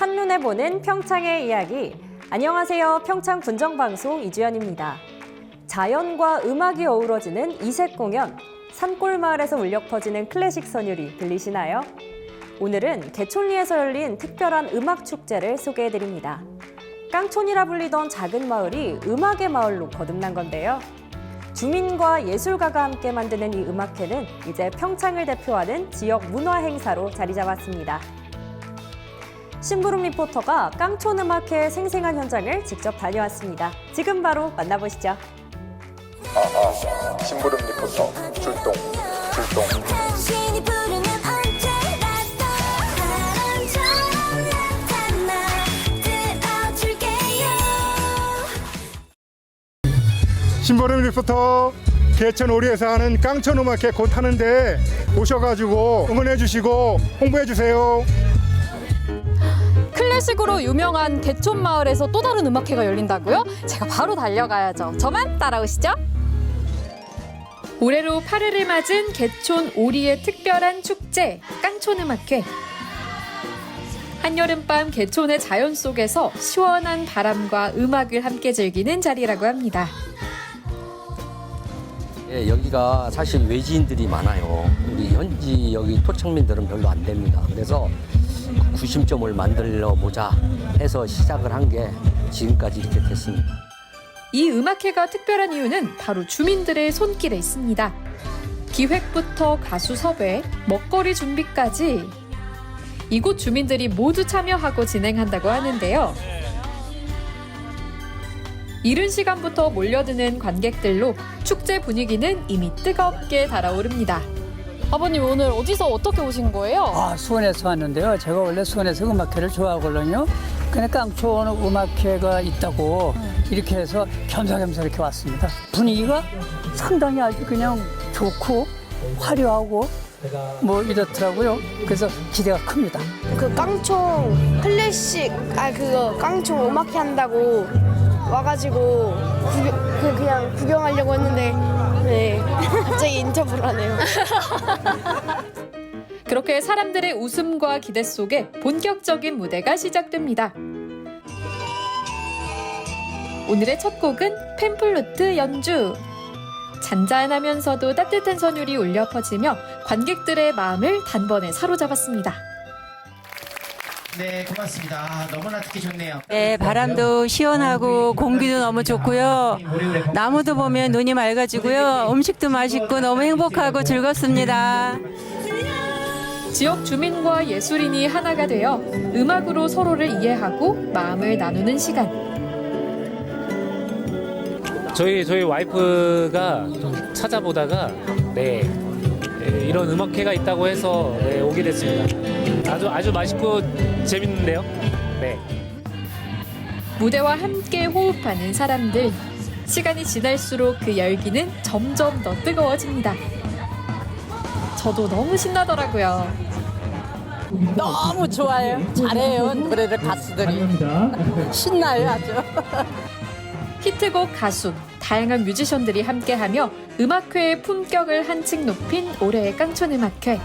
한눈에 보는 평창의 이야기. 안녕하세요. 평창 군정방송 이주연입니다. 자연과 음악이 어우러지는 이색 공연, 산골마을에서 울려 퍼지는 클래식 선율이 들리시나요? 오늘은 개촌리에서 열린 특별한 음악 축제를 소개해드립니다. 깡촌이라 불리던 작은 마을이 음악의 마을로 거듭난 건데요. 주민과 예술가가 함께 만드는 이 음악회는 이제 평창을 대표하는 지역 문화 행사로 자리 잡았습니다. 심부름 리포터가 깡촌 음악회의 생생한 현장을 직접 다녀왔습니다. 지금 바로 만나보시죠. 심부름 리포터 출동. 심부름 리포터 개천 오리에서 하는 깡촌 음악회 곧 하는데 오셔가지고 응원해 주시고 홍보해 주세요. 클래식으로 유명한 개촌 마을에서 또 다른 음악회가 열린다고요? 제가 바로 달려가야죠. 저만 따라오시죠. 올해로 8회를 맞은 개촌 오리의 특별한 축제, 깡촌음악회. 한여름밤 개촌의 자연 속에서 시원한 바람과 음악을 함께 즐기는 자리라고 합니다. 예, 여기가 사실 외지인들이 많아요. 우리 현지 여기 토착민들은 별로 안 됩니다. 그래서 구심점을 만들어 보자 해서 시작을 한 게 지금까지 이렇게 됐습니다. 이 음악회가 특별한 이유는 바로 주민들의 손길에 있습니다. 기획부터 가수 섭외, 먹거리 준비까지 이곳 주민들이 모두 참여하고 진행한다고 하는데요. 이른 시간부터 몰려드는 관객들로 축제 분위기는 이미 뜨겁게 달아오릅니다. 아버님 오늘 어디서 어떻게 오신 거예요? 수원에서 왔는데요. 제가 원래 수원에서 음악회를 좋아하거든요. 근데 깡촌 음악회가 있다고 이렇게 해서 겸사겸사 이렇게 왔습니다. 분위기가 상당히 아주 그냥 좋고 화려하고 뭐 이렇더라고요. 그래서 기대가 큽니다. 그 깡촌 클래식 그거 깡촌 음악회 한다고 와가지고 그냥 구경하려고 했는데 네 갑자기 인터뷰를 하네요. 그렇게 사람들의 웃음과 기대 속에 본격적인 무대가 시작됩니다. 오늘의 첫 곡은 펜플루트 연주. 잔잔하면서도 따뜻한 선율이 울려 퍼지며 관객들의 마음을 단번에 사로잡았습니다. 네, 고맙습니다. 너무나 듣기 좋네요. 네, 바람도 시원하고 공기도 너무 좋고요. 나무도 보면 눈이 맑아지고요. 음식도 맛있고 너무 행복하고 즐겁습니다. 지역 주민과 예술인이 하나가 되어 음악으로 서로를 이해하고 마음을 나누는 시간. 저희 와이프가 좀 찾아보다가 이런 음악회가 있다고 해서 오게 됐습니다. 아주 맛있고 재밌는데요. 네. 무대와 함께 호흡하는 사람들. 시간이 지날수록 그 열기는 점점 더 뜨거워집니다. 저도 너무 신나더라고요. 너무 좋아요. 잘해요. 노래를 가수들이. 신나요, 아주. 히트곡 가수, 다양한 뮤지션들이 함께하며 음악회의 품격을 한층 높인 올해의 깡촌음악회.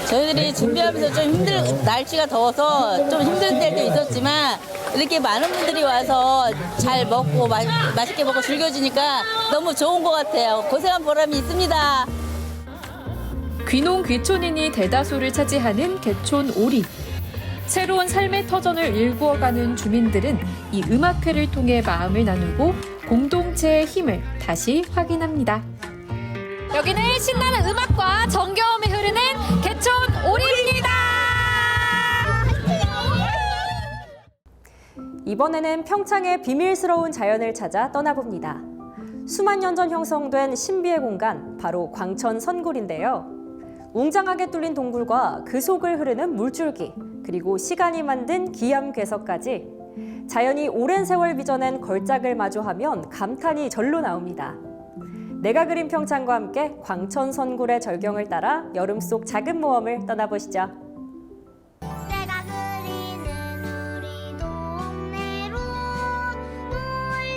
저희들이 준비하면서 좀 날씨가 더워서 좀 힘든 때도 있었지만 이렇게 많은 분들이 와서 잘 먹고 맛있게 먹고 즐겨주니까 너무 좋은 것 같아요. 고생한 보람이 있습니다. 귀농 귀촌인이 대다수를 차지하는 개촌 오리. 새로운 삶의 터전을 일구어가는 주민들은 이 음악회를 통해 마음을 나누고 공동체의 힘을 다시 확인합니다. 여기는 신나는 음악과 정겨움이 흐르는 개촌 오리입니다. 이번에는 평창의 비밀스러운 자연을 찾아 떠나봅니다. 수만 년 전 형성된 신비의 공간, 바로 광천 선굴인데요. 웅장하게 뚫린 동굴과 그 속을 흐르는 물줄기, 그리고 시간이 만든 기암괴석까지 자연이 오랜 세월 빚어낸 걸작을 마주하면 감탄이 절로 나옵니다. 내가 그린 평창과 함께 광천 선굴의 절경을 따라 여름 속 작은 모험을 떠나보시죠. 내가 그리는 우리 동네로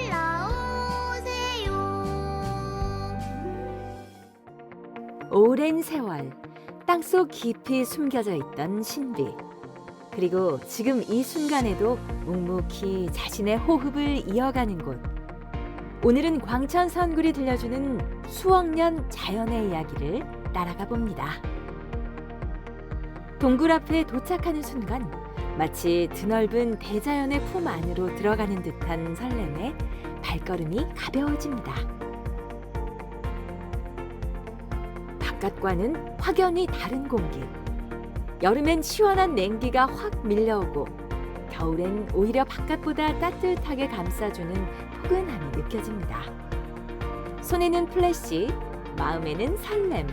놀러오세요. 오랜 세월 땅속 깊이 숨겨져 있던 신비. 그리고 지금 이 순간에도 묵묵히 자신의 호흡을 이어가는 곳. 오늘은 광천 선굴이 들려주는 수억 년 자연의 이야기를 따라가 봅니다. 동굴 앞에 도착하는 순간 마치 드넓은 대자연의 품 안으로 들어가는 듯한 설렘에 발걸음이 가벼워집니다. 바깥과는 확연히 다른 공기. 여름엔 시원한 냉기가 확 밀려오고 겨울엔 오히려 바깥보다 따뜻하게 감싸주는 포근함이 느껴집니다. 손에는 플래시, 마음에는 설렘.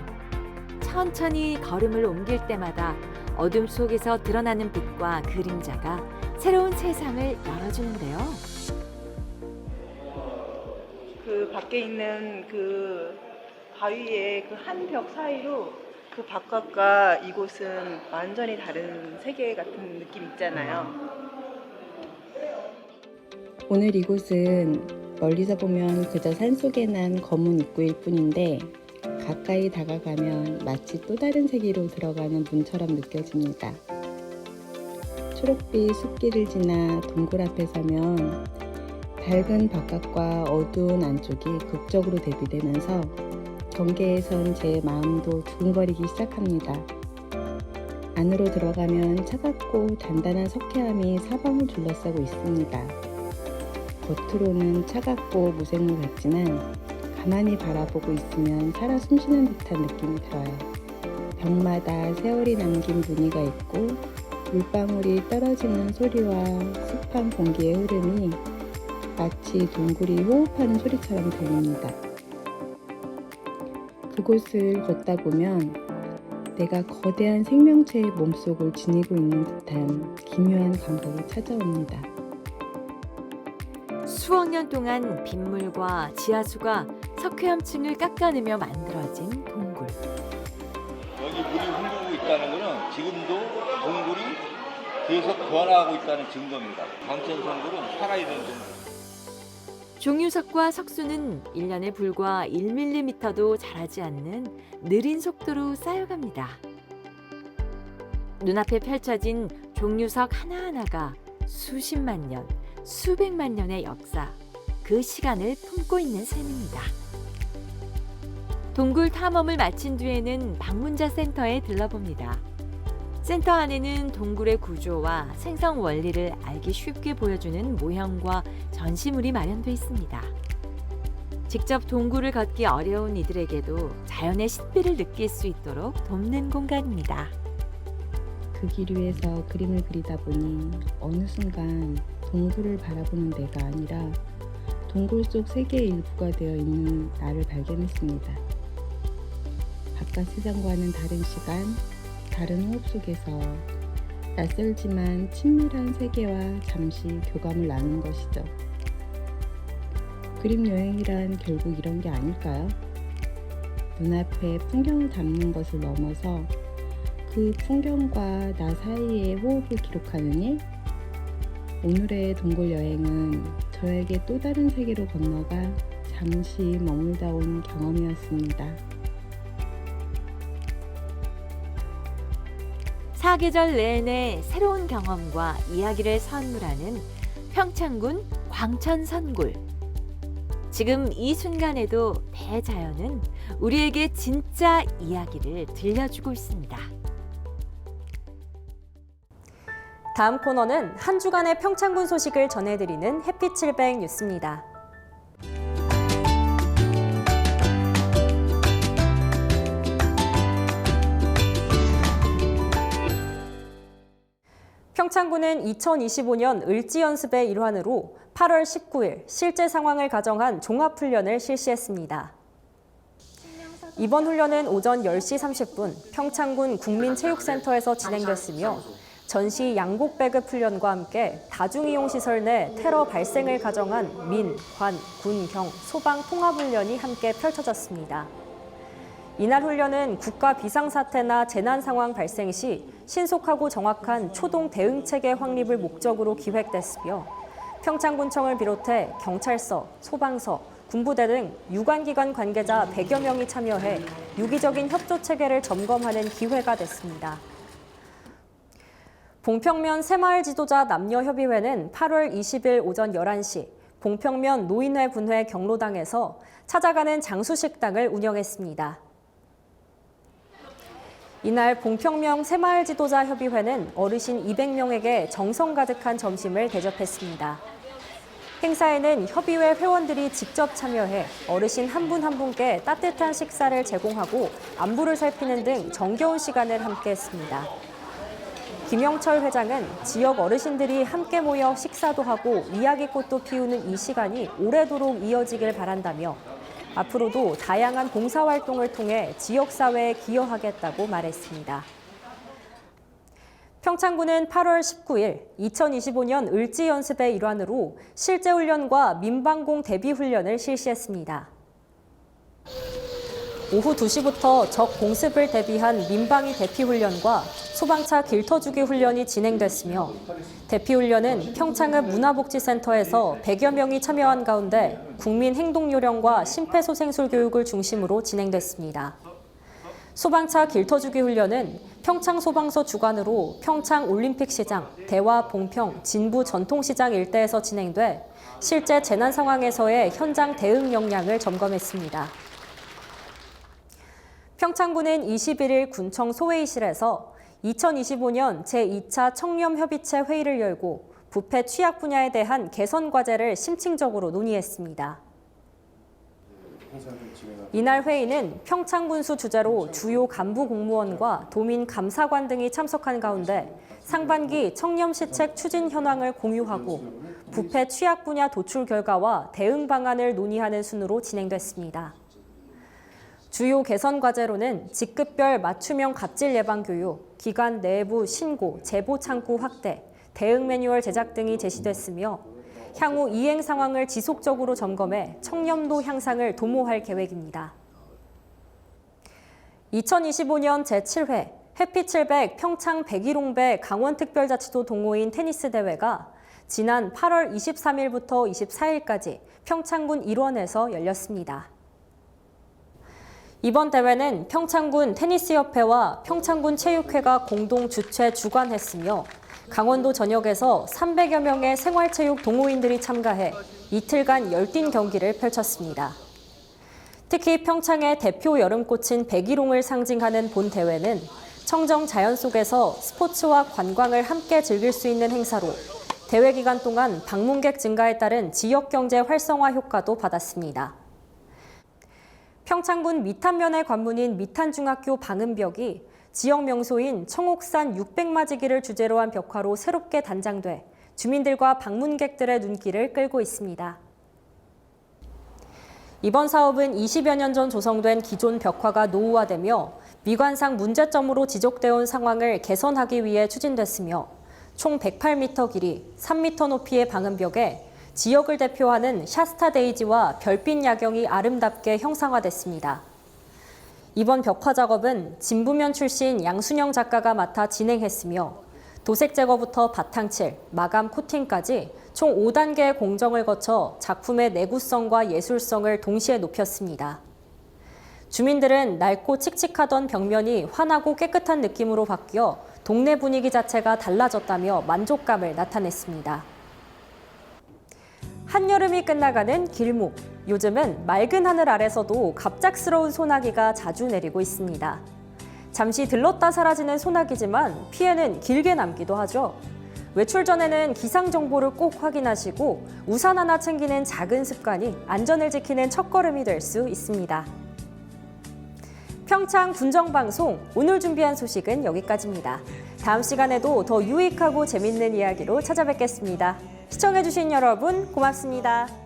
천천히 걸음을 옮길 때마다 어둠 속에서 드러나는 빛과 그림자가 새로운 세상을 열어주는데요. 그 밖에 있는 그 바위의 그 한 벽 사이로 그 바깥과 이곳은 완전히 다른 세계 같은 느낌 있잖아요. 오늘 이곳은 멀리서 보면 그저 산속에 난 검은 입구일 뿐인데 가까이 다가가면 마치 또 다른 세계로 들어가는 문처럼 느껴집니다. 초록빛 숲길을 지나 동굴 앞에 서면 밝은 바깥과 어두운 안쪽이 극적으로 대비되면서 경계에선 제 마음도 두근거리기 시작합니다. 안으로 들어가면 차갑고 단단한 석회암이 사방을 둘러싸고 있습니다. 겉으로는 차갑고 무생물 같지만 가만히 바라보고 있으면 살아 숨쉬는 듯한 느낌이 들어요. 벽마다 세월이 남긴 무늬가 있고 물방울이 떨어지는 소리와 습한 공기의 흐름이 마치 동굴이 호흡하는 소리처럼 들립니다. 그곳을 걷다 보면 내가 거대한 생명체의 몸속을 지니고 있는 듯한 기묘한 감각이 찾아옵니다. 수억 년 동안 빗물과 지하수가 석회암층을 깎아내며 만들어진 동굴. 여기 물이 흐르고 있다는 것은 지금도 동굴이 계속 변화하고 있다는 증거입니다. 광천성굴은 살아있는 동굴. 종유석과 석수는 1년에 불과 1mm도 자라지 않는 느린 속도로 쌓여갑니다. 눈앞에 펼쳐진 종유석 하나하나가 수십만 년, 수백만 년의 역사, 그 시간을 품고 있는 셈입니다. 동굴 탐험을 마친 뒤에는 방문자 센터에 들러봅니다. 센터 안에는 동굴의 구조와 생성 원리를 알기 쉽게 보여주는 모형과 전시물이 마련되어 있습니다. 직접 동굴을 걷기 어려운 이들에게도 자연의 신비를 느낄 수 있도록 돕는 공간입니다. 그 길 위에서 그림을 그리다 보니 어느 순간 동굴을 바라보는 내가 아니라 동굴 속 세계의 일부가 되어 있는 나를 발견했습니다. 바깥 세상과는 다른 시간, 다른 호흡 속에서 낯설지만 친밀한 세계와 잠시 교감을 나누는 것이죠. 그림 여행이란 결국 이런 게 아닐까요? 눈앞에 풍경을 담는 것을 넘어서 그 풍경과 나 사이의 호흡을 기록하는 일? 오늘의 동굴 여행은 저에게 또 다른 세계로 건너가 잠시 머물다 온 경험이었습니다. 사계절 내내 새로운 경험과 이야기를 선물하는 평창군 광천선굴. 지금 이 순간에도 대자연은 우리에게 진짜 이야기를 들려주고 있습니다. 다음 코너는 한 주간의 평창군 소식을 전해드리는 햇빛 700 뉴스입니다. 평창군은 2025년 을지연습의 일환으로 8월 19일 실제 상황을 가정한 종합훈련을 실시했습니다. 이번 훈련은 오전 10시 30분 평창군 국민체육센터에서 진행됐으며 전시 양복 배급 훈련과 함께 다중이용시설 내 테러 발생을 가정한 민, 관, 군, 경, 소방 통합훈련이 함께 펼쳐졌습니다. 이날 훈련은 국가 비상사태나 재난 상황 발생 시 신속하고 정확한 초동 대응체계 확립을 목적으로 기획됐으며 평창군청을 비롯해 경찰서, 소방서, 군부대 등 유관기관 관계자 100여 명이 참여해 유기적인 협조 체계를 점검하는 기회가 됐습니다. 봉평면 새마을 지도자 남녀협의회는 8월 20일 오전 11시 봉평면 노인회 분회 경로당에서 찾아가는 장수식당을 운영했습니다. 이날 봉평면 새마을 지도자 협의회는 어르신 200명에게 정성 가득한 점심을 대접했습니다. 행사에는 협의회 회원들이 직접 참여해 어르신 한 분 한 분께 따뜻한 식사를 제공하고 안부를 살피는 등 정겨운 시간을 함께했습니다. 김영철 회장은 지역 어르신들이 함께 모여 식사도 하고 이야기꽃도 피우는 이 시간이 오래도록 이어지길 바란다며 앞으로도 다양한 봉사활동을 통해 지역사회에 기여하겠다고 말했습니다. 평창군은 8월 19일 2025년 을지연습의 일환으로 실제훈련과 민방공 대비훈련을 실시했습니다. 오후 2시부터 적 공습을 대비한 민방위 대피훈련과 소방차 길터주기 훈련이 진행됐으며 대피훈련은 평창읍 문화복지센터에서 100여 명이 참여한 가운데 국민행동요령과 심폐소생술 교육을 중심으로 진행됐습니다. 소방차 길터주기 훈련은 평창소방서 주관으로 평창올림픽시장, 대화 봉평, 진부 전통시장 일대에서 진행돼 실제 재난 상황에서의 현장 대응 역량을 점검했습니다. 평창군은 21일 군청 소회의실에서 2025년 제2차 청렴협의체 회의를 열고 부패 취약 분야에 대한 개선 과제를 심층적으로 논의했습니다. 이날 회의는 평창군수 주재로 주요 간부 공무원과 도민 감사관 등이 참석한 가운데 상반기 청렴시책 추진 현황을 공유하고 부패 취약 분야 도출 결과와 대응 방안을 논의하는 순으로 진행됐습니다. 주요 개선 과제로는 직급별 맞춤형 갑질 예방 교육, 기관 내부 신고, 제보 창구 확대, 대응 매뉴얼 제작 등이 제시됐으며 향후 이행 상황을 지속적으로 점검해 청렴도 향상을 도모할 계획입니다. 2025년 제7회 해피700 평창 백일홍배 강원특별자치도 동호인 테니스 대회가 지난 8월 23일부터 24일까지 평창군 일원에서 열렸습니다. 이번 대회는 평창군 테니스협회와 평창군 체육회가 공동 주최 주관했으며 강원도 전역에서 300여 명의 생활체육 동호인들이 참가해 이틀간 열띤 경기를 펼쳤습니다. 특히 평창의 대표 여름꽃인 백일홍을 상징하는 본 대회는 청정 자연 속에서 스포츠와 관광을 함께 즐길 수 있는 행사로 대회 기간 동안 방문객 증가에 따른 지역 경제 활성화 효과도 받았습니다. 평창군 미탄면의 관문인 미탄중학교 방음벽이 지역 명소인 청옥산 600마지기를 주제로 한 벽화로 새롭게 단장돼 주민들과 방문객들의 눈길을 끌고 있습니다. 이번 사업은 20여 년 전 조성된 기존 벽화가 노후화되며 미관상 문제점으로 지속되어 온 상황을 개선하기 위해 추진됐으며 총 108m 길이, 3m 높이의 방음벽에 지역을 대표하는 샤스타 데이지와 별빛 야경이 아름답게 형상화됐습니다. 이번 벽화 작업은 진부면 출신 양순영 작가가 맡아 진행했으며 도색 제거부터 바탕칠, 마감 코팅까지 총 5단계의 공정을 거쳐 작품의 내구성과 예술성을 동시에 높였습니다. 주민들은 낡고 칙칙하던 벽면이 환하고 깨끗한 느낌으로 바뀌어 동네 분위기 자체가 달라졌다며 만족감을 나타냈습니다. 한여름이 끝나가는 길목. 요즘은 맑은 하늘 아래서도 갑작스러운 소나기가 자주 내리고 있습니다. 잠시 들렀다 사라지는 소나기지만 피해는 길게 남기도 하죠. 외출 전에는 기상 정보를 꼭 확인하시고 우산 하나 챙기는 작은 습관이 안전을 지키는 첫걸음이 될 수 있습니다. 평창 군정방송 오늘 준비한 소식은 여기까지입니다. 다음 시간에도 더 유익하고 재밌는 이야기로 찾아뵙겠습니다. 시청해주신 여러분 고맙습니다.